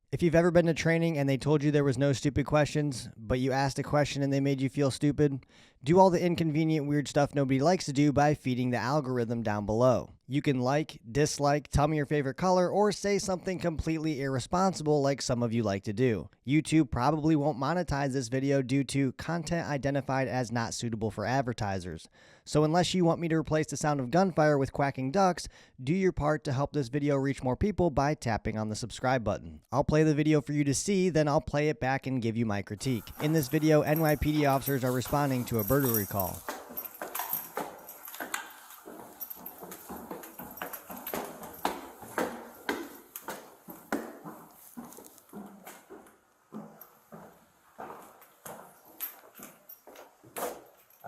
If you've ever been to training and they told you there was no stupid questions, but you asked a question and they made you feel stupid, do all the inconvenient, weird stuff nobody likes to do by feeding the algorithm down below. You can like, dislike, tell me your favorite color, or say something completely irresponsible like some of you like to do. YouTube probably won't monetize this video due to content identified as not suitable for advertisers. So unless you want me to replace the sound of gunfire with quacking ducks, do your part to help this video reach more people by tapping on the subscribe button. I'll play the video for you to see, then I'll play it back and give you my critique. In this video, NYPD officers are responding to a burglary call.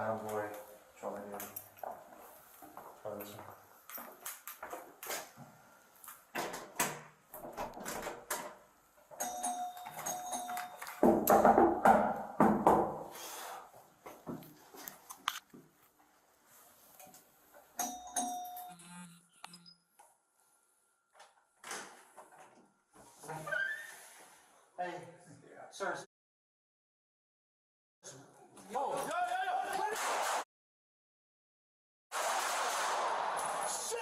Oh boy, try again. Try this one. Hey, sir. Yo, yo, yo, yo! Shit!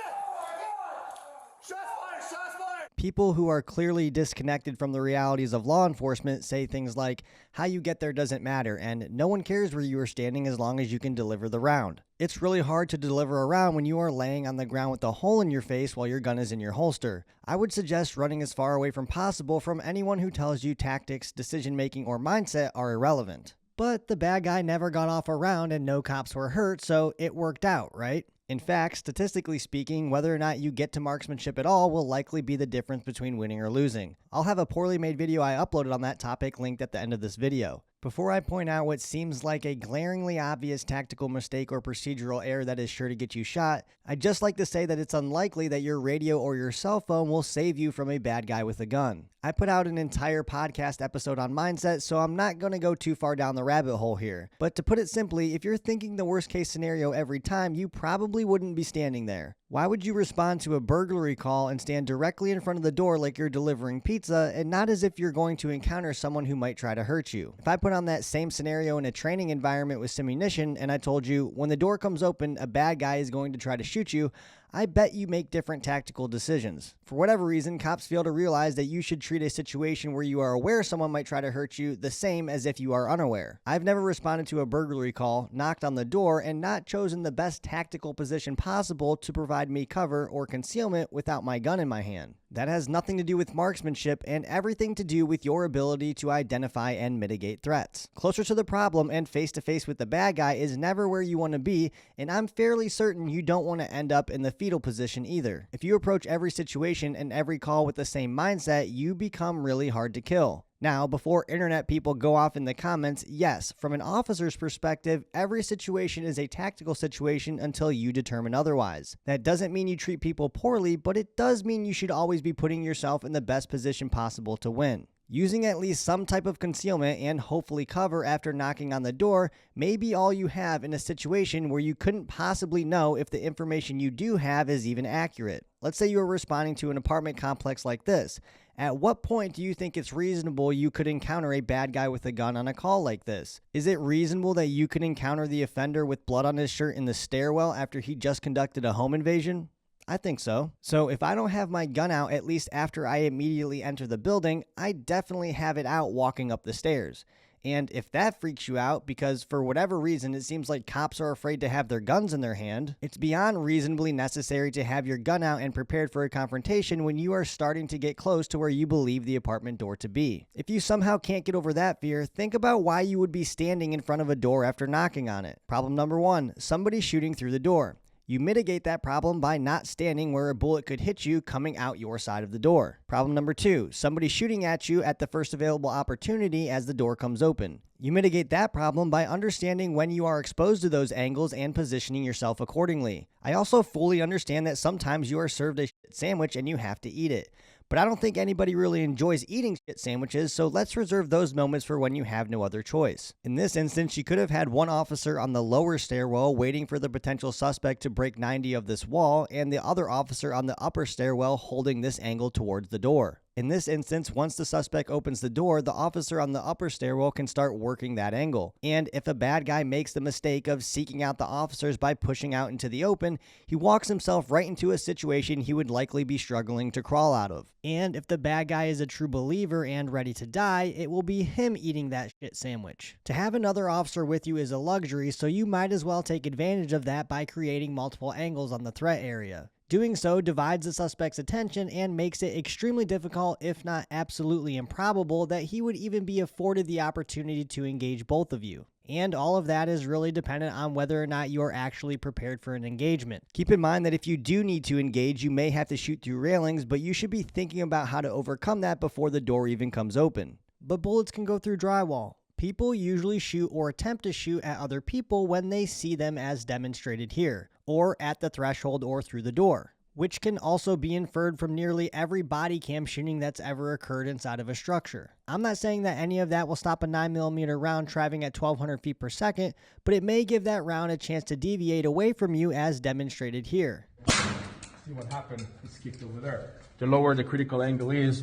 Shots fired! Shots fired! People who are clearly disconnected from the realities of law enforcement say things like, how you get there doesn't matter, and no one cares where you are standing as long as you can deliver the round. It's really hard to deliver a round when you are laying on the ground with a hole in your face while your gun is in your holster. I would suggest running as far away from possible from anyone who tells you tactics, decision-making, or mindset are irrelevant. But the bad guy never got off a round and no cops were hurt, so it worked out, right? In fact, statistically speaking, whether or not you get to marksmanship at all will likely be the difference between winning or losing. I'll have a poorly made video I uploaded on that topic linked at the end of this video. Before I point out what seems like a glaringly obvious tactical mistake or procedural error that is sure to get you shot, I'd just like to say that it's unlikely that your radio or your cell phone will save you from a bad guy with a gun. I put out an entire podcast episode on mindset, so I'm not going to go too far down the rabbit hole here. But to put it simply, if you're thinking the worst case scenario every time, you probably wouldn't be standing there. Why would you respond to a burglary call and stand directly in front of the door like you're delivering pizza and not as if you're going to encounter someone who might try to hurt you? If I put on that same scenario in a training environment with simunition and I told you, when the door comes open, a bad guy is going to try to shoot you, I bet you make different tactical decisions. For whatever reason, cops fail to realize that you should treat a situation where you are aware someone might try to hurt you the same as if you are unaware. I've never responded to a burglary call, knocked on the door, and not chosen the best tactical position possible to provide me cover or concealment without my gun in my hand. That has nothing to do with marksmanship and everything to do with your ability to identify and mitigate threats. Closer to the problem and face-to-face with the bad guy is never where you want to be, and I'm fairly certain you don't want to end up in the fetal position either. If you approach every situation and every call with the same mindset, you become really hard to kill. Now, before internet people go off in the comments, yes, from an officer's perspective, every situation is a tactical situation until you determine otherwise. That doesn't mean you treat people poorly, but it does mean you should always be putting yourself in the best position possible to win. Using at least some type of concealment and hopefully cover after knocking on the door may be all you have in a situation where you couldn't possibly know if the information you do have is even accurate. Let's say you are responding to an apartment complex like this. At what point do you think it's reasonable you could encounter a bad guy with a gun on a call like this? Is it reasonable that you could encounter the offender with blood on his shirt in the stairwell after he just conducted a home invasion? I think so. So if I don't have my gun out at least after I immediately enter the building, I definitely have it out walking up the stairs. And if that freaks you out because for whatever reason it seems like cops are afraid to have their guns in their hand, it's beyond reasonably necessary to have your gun out and prepared for a confrontation when you are starting to get close to where you believe the apartment door to be. If you somehow can't get over that fear, think about why you would be standing in front of a door after knocking on it. Problem number 1, somebody shooting through the door. You mitigate that problem by not standing where a bullet could hit you coming out your side of the door. Problem number 2, somebody shooting at you at the first available opportunity as the door comes open. You mitigate that problem by understanding when you are exposed to those angles and positioning yourself accordingly. I also fully understand that sometimes you are served a shit sandwich and you have to eat it. But I don't think anybody really enjoys eating shit sandwiches, so let's reserve those moments for when you have no other choice. In this instance, you could have had one officer on the lower stairwell waiting for the potential suspect to break 90 of this wall, and the other officer on the upper stairwell holding this angle towards the door. In this instance, once the suspect opens the door, the officer on the upper stairwell can start working that angle. And if a bad guy makes the mistake of seeking out the officers by pushing out into the open, he walks himself right into a situation he would likely be struggling to crawl out of. And if the bad guy is a true believer and ready to die, it will be him eating that shit sandwich. To have another officer with you is a luxury, so you might as well take advantage of that by creating multiple angles on the threat area. Doing so divides the suspect's attention and makes it extremely difficult, if not absolutely improbable, that he would even be afforded the opportunity to engage both of you. And all of that is really dependent on whether or not you are actually prepared for an engagement. Keep in mind that if you do need to engage, you may have to shoot through railings, but you should be thinking about how to overcome that before the door even comes open. But bullets can go through drywall. People usually shoot or attempt to shoot at other people when they see them as demonstrated here, or at the threshold or through the door, which can also be inferred from nearly every body cam shooting that's ever occurred inside of a structure. I'm not saying that any of that will stop a 9mm round traveling at 1200 feet per second, but it may give that round a chance to deviate away from you as demonstrated here. See what happened, it's kicked over there. The lower the critical angle is,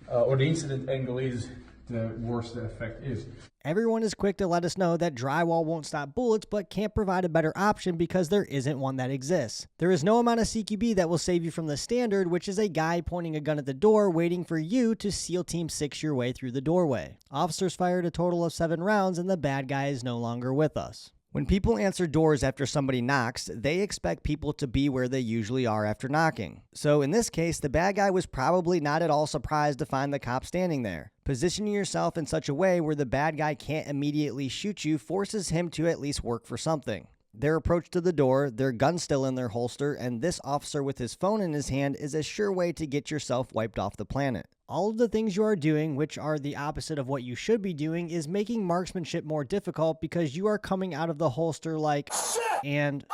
or the incident angle is, the worse the effect is. Everyone is quick to let us know that drywall won't stop bullets, but can't provide a better option because there isn't one that exists. There is no amount of CQB that will save you from the standard, which is a guy pointing a gun at the door waiting for you to SEAL Team 6 your way through the doorway. Officers fired a total of 7 rounds and the bad guy is no longer with us. When people answer doors after somebody knocks, they expect people to be where they usually are after knocking. So in this case, the bad guy was probably not at all surprised to find the cop standing there. Positioning yourself in such a way where the bad guy can't immediately shoot you forces him to at least work for something. Their approach to the door, their gun still in their holster, and this officer with his phone in his hand is a sure way to get yourself wiped off the planet. All of the things you are doing, which are the opposite of what you should be doing, is making marksmanship more difficult because you are coming out of the holster like shit! And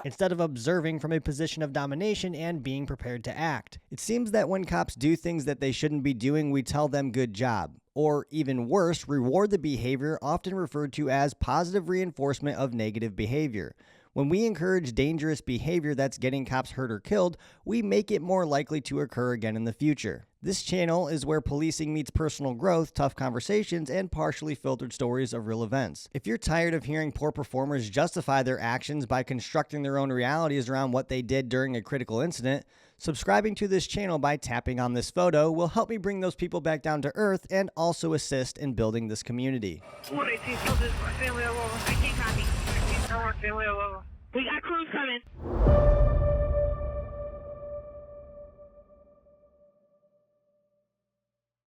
instead of observing from a position of domination and being prepared to act. It seems that when cops do things that they shouldn't be doing, we tell them good job. Or even worse, reward the behavior, often referred to as positive reinforcement of negative behavior. When we encourage dangerous behavior that's getting cops hurt or killed, we make it more likely to occur again in the future. This channel is where policing meets personal growth, tough conversations, and partially filtered stories of real events. If you're tired of hearing poor performers justify their actions by constructing their own realities around what they did during a critical incident, subscribing to this channel by tapping on this photo will help me bring those people back down to earth and also assist in building this community. 118, tell this my family alone. I can't copy. I want family alone. We got crews coming.